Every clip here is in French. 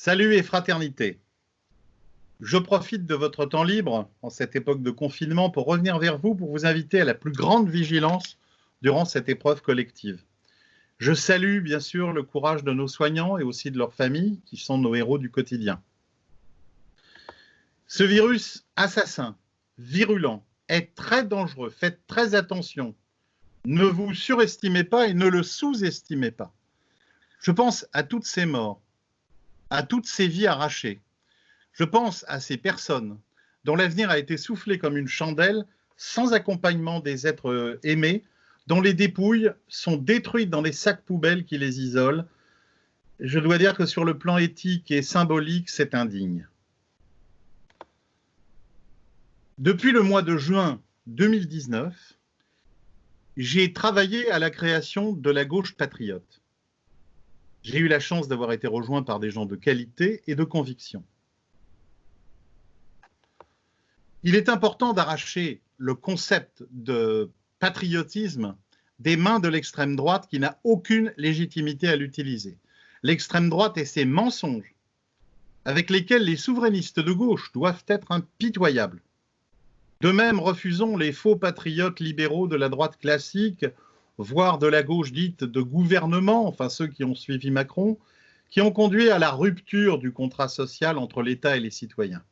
Salut et fraternité. Je profite de votre temps libre en cette époque de confinement pour revenir vers vous pour vous inviter à la plus grande vigilance durant cette épreuve collective. Je salue bien sûr le courage de nos soignants et aussi de leurs familles qui sont nos héros du quotidien. Ce virus assassin, virulent, est très dangereux. Faites très attention. Ne vous surestimez pas et ne le sous-estimez pas. Je pense à toutes ces morts, à toutes ces vies arrachées. Je pense à ces personnes dont l'avenir a été soufflé comme une chandelle, sans accompagnement des êtres aimés, dont les dépouilles sont détruites dans les sacs poubelles qui les isolent. Je dois dire que sur le plan éthique et symbolique, c'est indigne. Depuis le mois de juin 2019, j'ai travaillé à la création de la gauche patriote. J'ai eu la chance d'avoir été rejoint par des gens de qualité et de conviction. Il est important d'arracher le concept de patriotisme des mains de l'extrême droite qui n'a aucune légitimité à l'utiliser. L'extrême droite et ses mensonges avec lesquels les souverainistes de gauche doivent être impitoyables. De même, refusons les faux patriotes libéraux de la droite classique, voire de la gauche dite de gouvernement, enfin ceux qui ont suivi Macron, qui ont conduit à la rupture du contrat social entre l'État et les citoyens.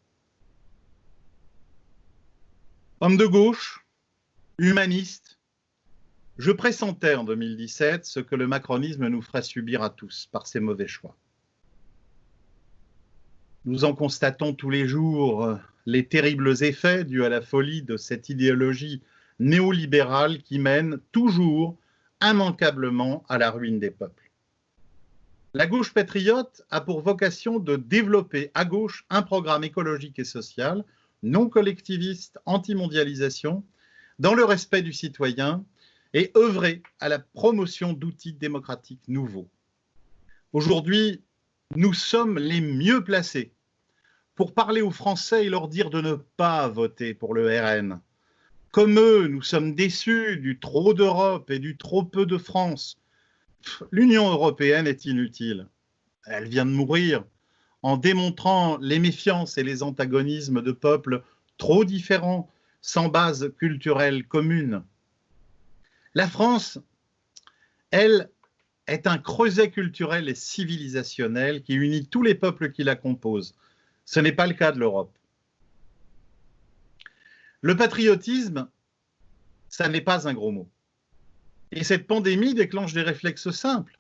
Homme de gauche, humaniste, je pressentais en 2017 ce que le macronisme nous ferait subir à tous par ses mauvais choix. Nous en constatons tous les jours les terribles effets dus à la folie de cette idéologie néolibérale qui mène toujours immanquablement à la ruine des peuples. La gauche patriote a pour vocation de développer à gauche un programme écologique et social non collectiviste, anti-mondialisation, dans le respect du citoyen et œuvrer à la promotion d'outils démocratiques nouveaux. Aujourd'hui, nous sommes les mieux placés pour parler aux Français et leur dire de ne pas voter pour le RN. Comme eux, nous sommes déçus du trop d'Europe et du trop peu de France. L'Union européenne est inutile. Elle vient de mourir en démontrant les méfiances et les antagonismes de peuples trop différents, sans base culturelle commune. La France, elle, est un creuset culturel et civilisationnel qui unit tous les peuples qui la composent. Ce n'est pas le cas de l'Europe. Le patriotisme, ça n'est pas un gros mot. Et cette pandémie déclenche des réflexes simples.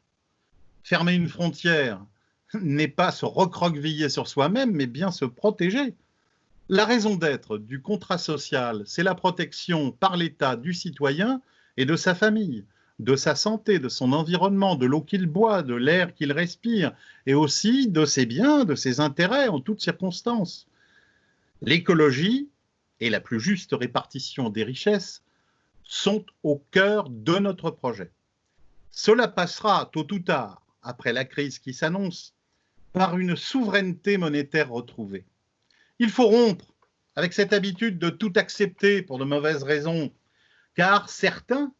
Fermer une frontière n'est pas se recroqueviller sur soi-même, mais bien se protéger. La raison d'être du contrat social, c'est la protection par l'État du citoyen et de sa famille, de sa santé, de son environnement, de l'eau qu'il boit, de l'air qu'il respire, et aussi de ses biens, de ses intérêts en toutes circonstances. L'écologie et la plus juste répartition des richesses sont au cœur de notre projet. Cela passera tôt ou tard, après la crise qui s'annonce, par une souveraineté monétaire retrouvée. Il faut rompre avec cette habitude de tout accepter pour de mauvaises raisons, car certains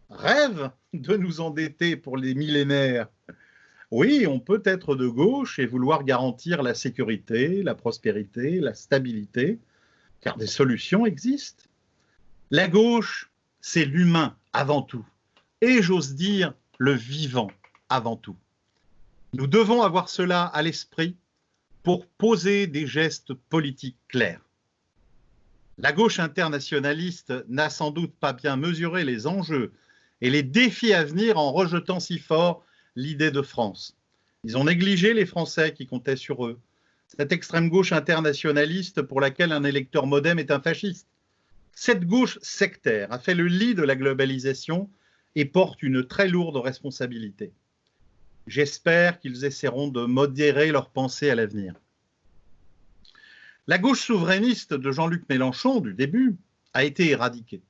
rêvent de nous endetter pour les millénaires. Oui, on peut être de gauche et vouloir garantir la sécurité, la prospérité, la stabilité, car des solutions existent. La gauche, c'est l'humain avant tout, et j'ose dire le vivant avant tout. Nous devons avoir cela à l'esprit pour poser des gestes politiques clairs. La gauche internationaliste n'a sans doute pas bien mesuré les enjeux et les défis à venir en rejetant si fort l'idée de France. Ils ont négligé les Français qui comptaient sur eux. Cette extrême gauche internationaliste pour laquelle un électeur modem est un fasciste. Cette gauche sectaire a fait le lit de la globalisation et porte une très lourde responsabilité. J'espère qu'ils essaieront de modérer leurs pensées à l'avenir. La gauche souverainiste de Jean-Luc Mélenchon, du début, a été éradiquée.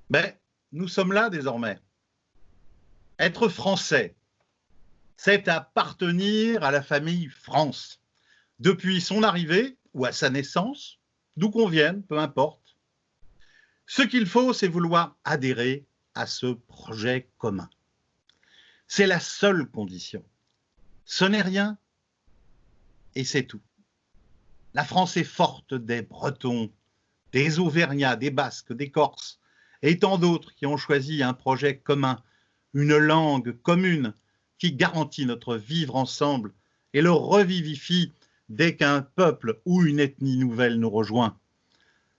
Mais nous sommes là désormais. Être français, c'est appartenir à la famille France. Depuis son arrivée ou à sa naissance, d'où qu'on vienne, peu importe. Ce qu'il faut, c'est vouloir adhérer à ce projet commun. C'est la seule condition. Ce n'est rien, et c'est tout. La France est forte des Bretons, des Auvergnats, des Basques, des Corses, et tant d'autres qui ont choisi un projet commun, une langue commune qui garantit notre vivre ensemble et le revivifie dès qu'un peuple ou une ethnie nouvelle nous rejoint.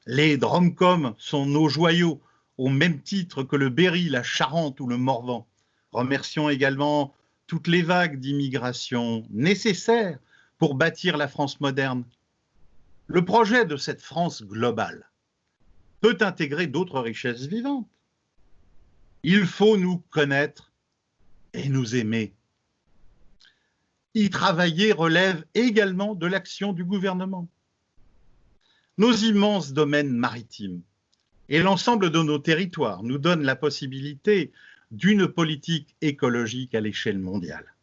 Les Dromcoms sont nos joyaux, au même titre que le Berry, la Charente ou le Morvan. Remercions également toutes les vagues d'immigration nécessaires pour bâtir la France moderne. Le projet de cette France globale peut intégrer d'autres richesses vivantes. Il faut nous connaître et nous aimer. Y travailler relève également de l'action du gouvernement. Nos immenses domaines maritimes et l'ensemble de nos territoires nous donnent la possibilité d'une politique écologique à l'échelle mondiale.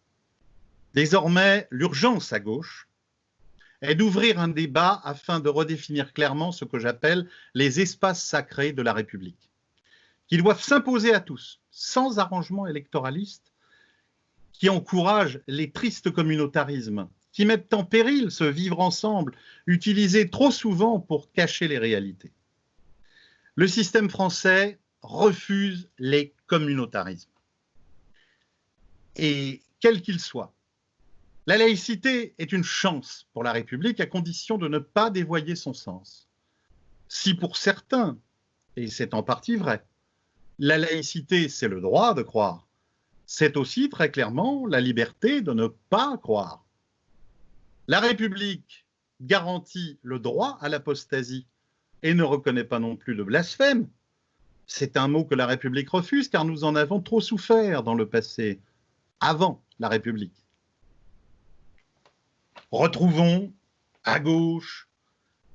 Désormais, l'urgence à gauche est d'ouvrir un débat afin de redéfinir clairement ce que j'appelle les espaces sacrés de la République, qui doivent s'imposer à tous, sans arrangement électoraliste, qui encouragent les tristes communautarismes, qui mettent en péril ce vivre ensemble, utilisé trop souvent pour cacher les réalités. Le système français refuse les communautarismes. Et quel qu'il soit, la laïcité est une chance pour la République à condition de ne pas dévoyer son sens. Si pour certains, et c'est en partie vrai, la laïcité c'est le droit de croire, c'est aussi très clairement la liberté de ne pas croire. La République garantit le droit à l'apostasie et ne reconnaît pas non plus de blasphème. C'est un mot que la République refuse car nous en avons trop souffert dans le passé, avant la République. Retrouvons à gauche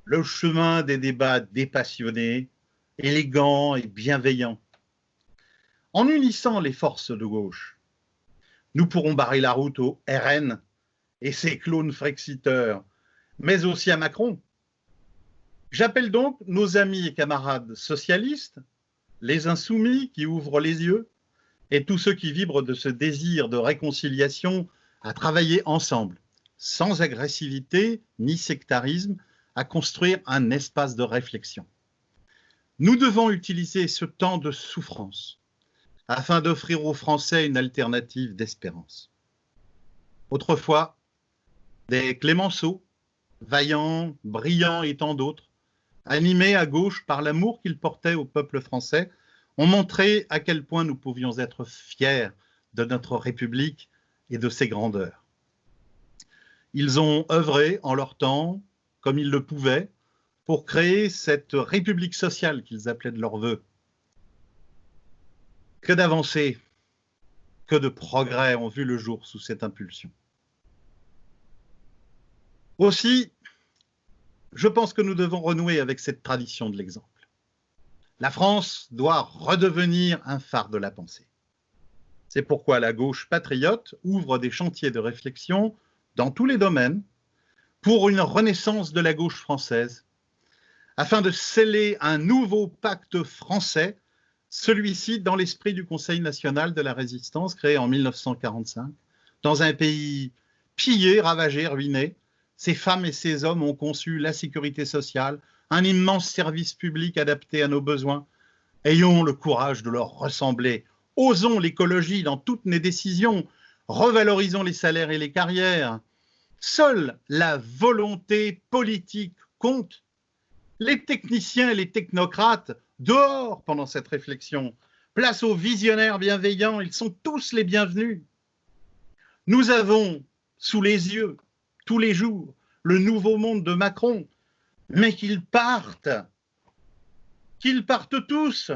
le chemin des débats dépassionnés, élégants et bienveillants. En unissant les forces de gauche, nous pourrons barrer la route au RN et ses clones frexiteurs, mais aussi à Macron. J'appelle donc nos amis et camarades socialistes, les insoumis qui ouvrent les yeux, et tous ceux qui vibrent de ce désir de réconciliation à travailler ensemble, sans agressivité ni sectarisme, à construire un espace de réflexion. Nous devons utiliser ce temps de souffrance afin d'offrir aux Français une alternative d'espérance. Autrefois, des Clémenceau, vaillants, brillants et tant d'autres, animés à gauche par l'amour qu'ils portaient au peuple français, ont montré à quel point nous pouvions être fiers de notre République et de ses grandeurs. Ils ont œuvré en leur temps, comme ils le pouvaient, pour créer cette République sociale qu'ils appelaient de leur vœu. Que d'avancées, que de progrès ont vu le jour sous cette impulsion. Aussi, je pense que nous devons renouer avec cette tradition de l'exemple. La France doit redevenir un phare de la pensée. C'est pourquoi la gauche patriote ouvre des chantiers de réflexion dans tous les domaines pour une renaissance de la gauche française, afin de sceller un nouveau pacte français, celui-ci dans l'esprit du Conseil national de la résistance créé en 1945, dans un pays pillé, ravagé, ruiné. Ces femmes et ces hommes ont conçu la sécurité sociale, un immense service public adapté à nos besoins. Ayons le courage de leur ressembler. Osons l'écologie dans toutes nos décisions. Revalorisons les salaires et les carrières. Seule la volonté politique compte. Les techniciens et les technocrates, dehors pendant cette réflexion. Place aux visionnaires bienveillants, ils sont tous les bienvenus. Nous avons sous les yeux, tous les jours, le nouveau monde de Macron, mais qu'ils partent tous,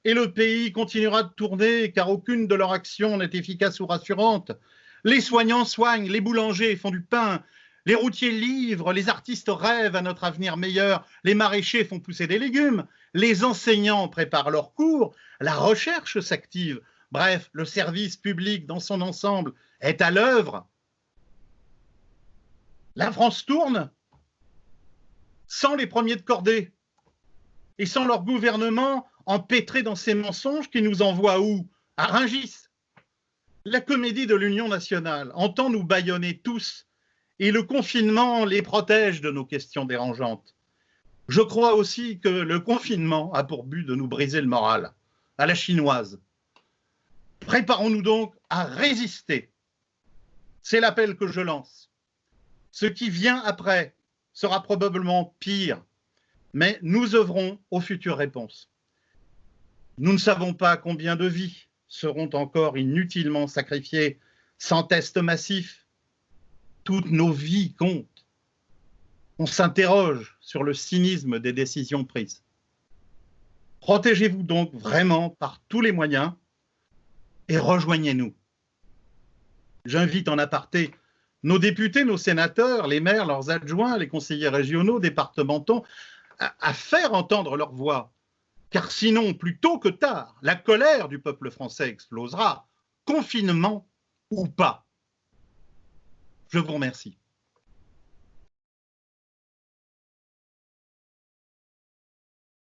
et le pays continuera de tourner, car aucune de leurs actions n'est efficace ou rassurante. Les soignants soignent, les boulangers font du pain, les routiers livrent, les artistes rêvent à notre avenir meilleur, les maraîchers font pousser des légumes, les enseignants préparent leurs cours, la recherche s'active. Bref, le service public dans son ensemble est à l'œuvre. La France tourne sans les premiers de cordée et sans leur gouvernement empêtré dans ces mensonges qui nous envoient où? À Rungis. La comédie de l'Union nationale entend nous bâillonner tous et le confinement les protège de nos questions dérangeantes. Je crois aussi que le confinement a pour but de nous briser le moral, à la chinoise. Préparons-nous donc à résister. C'est l'appel que je lance. Ce qui vient après sera probablement pire, mais nous œuvrons aux futures réponses. Nous ne savons pas combien de vies seront encore inutilement sacrifiées sans test massif. Toutes nos vies comptent. On s'interroge sur le cynisme des décisions prises. Protégez-vous donc vraiment par tous les moyens et rejoignez-nous. J'invite en aparté nos députés, nos sénateurs, les maires, leurs adjoints, les conseillers régionaux, départementaux, à faire entendre leur voix. Car sinon, plus tôt que tard, la colère du peuple français explosera, confinement ou pas. Je vous remercie.